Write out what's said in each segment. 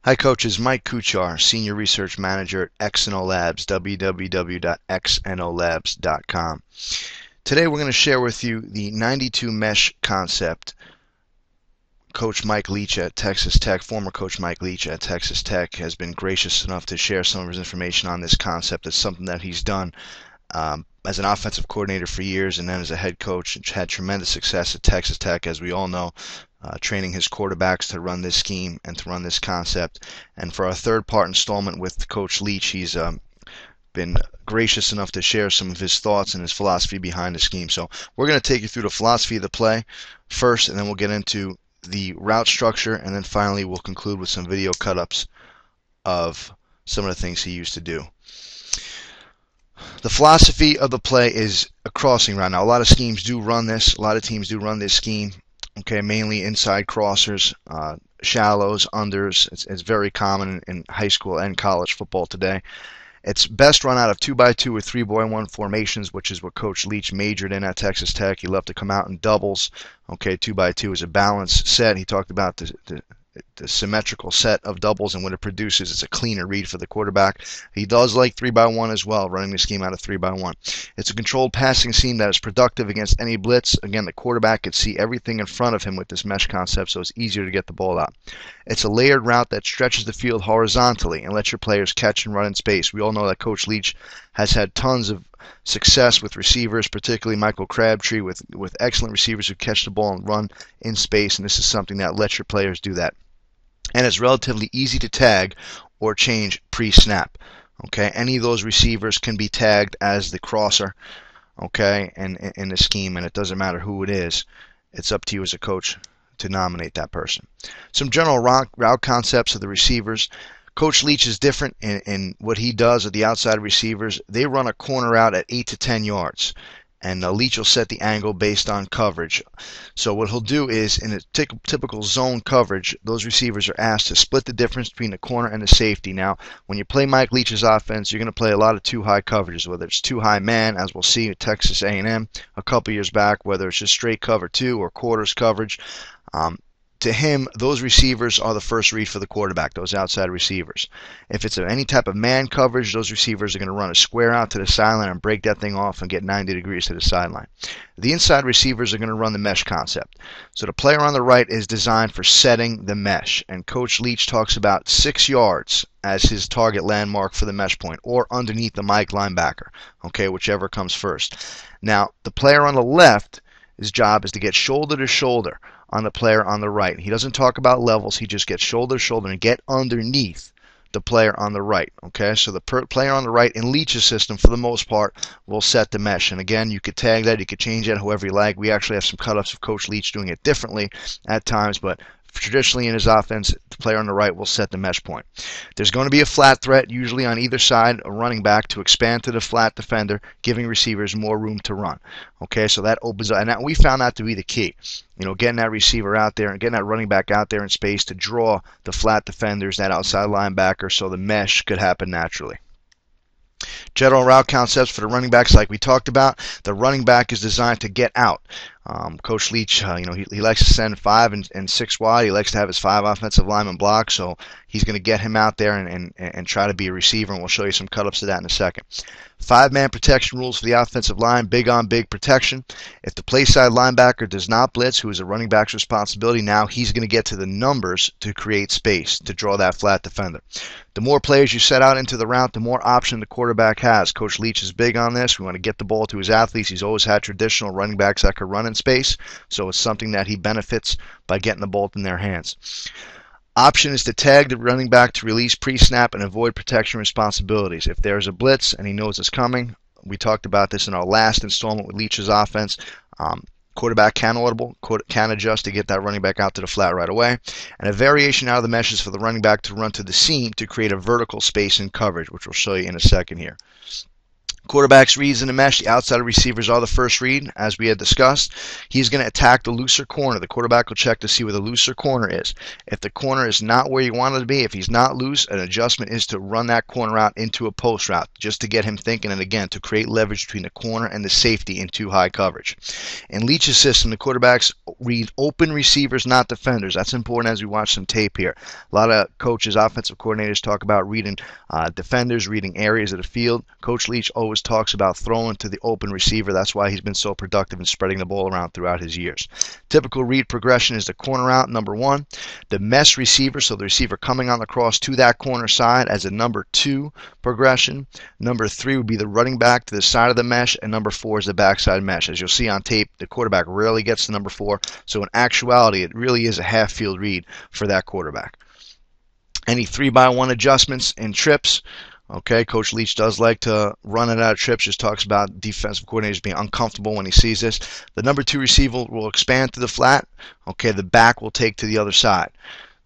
Hi, coaches. Mike Kuchar, Senior Research Manager at XNO Labs, www.xnolabs.com. Today we're going to share with you the 92 mesh concept. Coach Mike Leach at Texas Tech, former Coach Mike Leach at Texas Tech, has been gracious enough to share some of his information on this concept. It's something that he's done as an offensive coordinator for years, and then as a head coach, had tremendous success at Texas Tech, as we all know, training his quarterbacks to run this scheme and to run this concept. And for our third part installment with Coach Leach, he's been gracious enough to share some of his thoughts and his philosophy behind the scheme. So we're going to take you through the philosophy of the play first, and then we'll get into the route structure, and then finally we'll conclude with some video cut-ups of some of the things he used to do. The philosophy of the play is a crossing route. Now, a lot of schemes do run this. A lot of teams do run this scheme. Okay, mainly inside crossers, shallows, unders. It's very common in high school and college football today. It's best run out of 2x2 or 3x1 formations, which is what Coach Leach majored in at Texas Tech. He loved to come out in doubles. Okay, 2x2 is a balanced set. He talked about the symmetrical set of doubles, and what it produces is a cleaner read for the quarterback. He does like 3x1 as well, running the scheme out of 3x1. It's a controlled passing scheme that is productive against any blitz. Again, the quarterback could see everything in front of him with this mesh concept, so it's easier to get the ball out. It's a layered route that stretches the field horizontally and lets your players catch and run in space. We all know that Coach Leach has had tons of success with receivers, particularly Michael Crabtree, with excellent receivers who catch the ball and run in space, and this is something that lets your players do that. And it's relatively easy to tag or change pre-snap. Okay, any of those receivers can be tagged as the crosser. Okay, and in the scheme, and it doesn't matter who it is. It's up to you as a coach to nominate that person. Some general route concepts of the receivers. Coach Leach is different in what he does with the outside receivers. They run a corner out at 8 to 10 yards. And Leach will set the angle based on coverage. So what he'll do is, in a typical zone coverage, those receivers are asked to split the difference between the corner and the safety. Now, when you play Mike Leach's offense, you're going to play a lot of too-high coverages, whether it's too-high man, as we'll see at Texas A&M a couple years back, whether it's just straight cover 2 or quarters coverage. To him, those receivers are the first read for the quarterback, those outside receivers. If it's any type of man coverage, those receivers are going to run a square out to the sideline and break that thing off and get 90 degrees to the sideline. The inside receivers are going to run the mesh concept. So the player on the right is designed for setting the mesh, and Coach Leach talks about 6 yards as his target landmark for the mesh point, or underneath the Mike linebacker, okay, whichever comes first. Now, the player on the left, his job is to get shoulder to shoulder on the player on the right. He doesn't talk about levels. He just gets shoulder to shoulder and get underneath the player on the right. Okay, so the player on the right in Leach's system, for the most part, will set the mesh. And again, you could tag that, you could change that however you like. We actually have some cut-ups of Coach Leach doing it differently at times, but traditionally in his offense, the player on the right will set the mesh point. There's going to be a flat threat, usually on either side, a running back to expand to the flat defender, giving receivers more room to run. Okay, so that opens up, and that, we found that to be the key. You know, getting that receiver out there and getting that running back out there in space to draw the flat defenders, that outside linebacker, so the mesh could happen naturally. General route concepts for the running backs, like we talked about. The running back is designed to get out. Coach Leach, he likes to send 5 and 6 wide. He likes to have his 5 offensive linemen block, so he's going to get him out there and try to be a receiver, and we'll show you some cut-ups of that in a second. 5-man protection rules for the offensive line, big on big protection. If the play side linebacker does not blitz, who is a running back's responsibility, now he's going to get to the numbers to create space, to draw that flat defender. The more players you set out into the route, the more option the quarterback has. Coach Leach is big on this. We want to get the ball to his athletes. He's always had traditional running backs that could run in space, so it's something that he benefits by getting the ball in their hands. Option is to tag the running back to release pre-snap and avoid protection responsibilities. If there's a blitz and he knows it's coming, we talked about this in our last installment with Leach's offense, quarterback can audible, can adjust to get that running back out to the flat right away. And a variation out of the mesh is for the running back to run to the seam to create a vertical space in coverage, which we'll show you in a second here. Quarterback's reads in the mesh, the outside receivers are the first read, as we had discussed. He's going to attack the looser corner. The quarterback will check to see where the looser corner is. If the corner is not where you want it to be, if he's not loose, an adjustment is to run that corner out into a post route, just to get him thinking, and again, to create leverage between the corner and the safety in too high coverage. In Leach's system, the quarterbacks read open receivers, not defenders. That's important as we watch some tape here. A lot of coaches, offensive coordinators talk about reading defenders, reading areas of the field. Coach Leach always talks about throwing to the open receiver. That's why he's been so productive in spreading the ball around throughout his years. Typical read progression is the corner out, number 1. The mesh receiver, so the receiver coming on the cross to that corner side as a number 2 progression. Number 3 would be the running back to the side of the mesh, and number 4 is the backside mesh. As you'll see on tape, the quarterback rarely gets to number 4, so in actuality, it really is a half-field read for that quarterback. Any 3-by-1 adjustments in trips. Okay, Coach Leach does like to run it out of trips. Just talks about defensive coordinators being uncomfortable when he sees this. The number 2 receiver will expand to the flat. Okay, the back will take to the other side.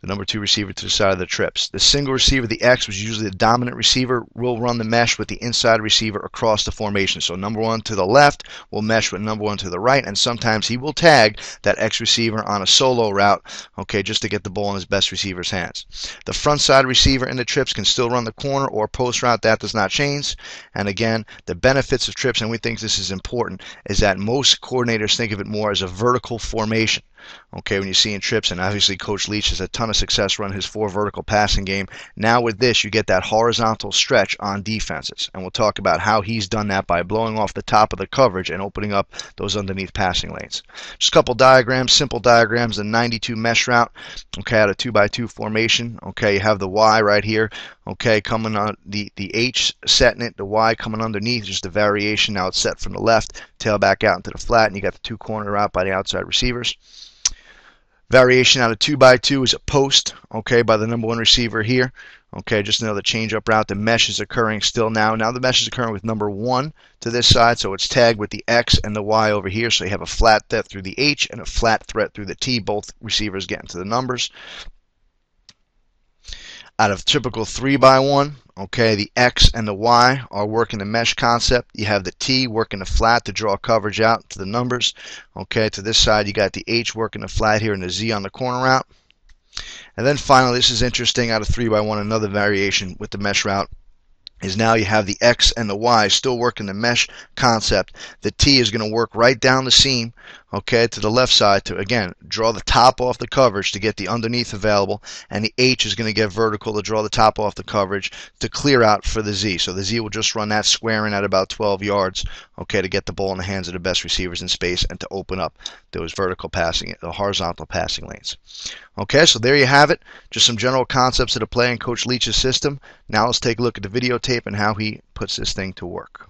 The number 2 receiver to the side of the trips. The single receiver, the X, which is usually the dominant receiver, will run the mesh with the inside receiver across the formation. So number 1 to the left will mesh with number 1 to the right, and sometimes he will tag that X receiver on a solo route, okay, just to get the ball in his best receiver's hands. The front side receiver in the trips can still run the corner or post route. That does not change. And again, the benefits of trips, and we think this is important, is that most coordinators think of it more as a vertical formation. Okay, when you see in trips, and obviously Coach Leach has a ton of success running his 4 vertical passing game. Now with this, you get that horizontal stretch on defenses, and we'll talk about how he's done that by blowing off the top of the coverage and opening up those underneath passing lanes. Just a couple diagrams, simple diagrams. The 92 mesh route, okay, out of 2-by-2 formation. Okay, you have the Y right here. Okay, coming on the H setting it, the Y coming underneath, just a variation. Now it's set from the left, tail back out into the flat, and you got the 2 corner out by the outside receivers. Variation out of 2-by-2 is a post, okay, by the number 1 receiver here. Okay, just another change-up route. The mesh is occurring still now. Now the mesh is occurring with number 1 to this side, so it's tagged with the X and the Y over here. So you have a flat threat through the H and a flat threat through the T. Both receivers get into the numbers. Out of typical 3-by-1, okay, the X and the Y are working the mesh concept. You have the T working the flat to draw coverage out to the numbers. Okay, to this side, you got the H working the flat here and the Z on the corner route. And then finally, this is interesting, out of 3-by-1, another variation with the mesh route is now you have the X and the Y still working the mesh concept. The T is going to work right down the seam, okay, to the left side to, again, draw the top off the coverage to get the underneath available, and the H is going to get vertical to draw the top off the coverage to clear out for the Z. So the Z will just run that squaring at about 12 yards, okay, to get the ball in the hands of the best receivers in space and to open up those vertical passing, the horizontal passing lanes. Okay, so there you have it. Just some general concepts of the play in Coach Leach's system. Now let's take a look at the videotape and how he puts this thing to work.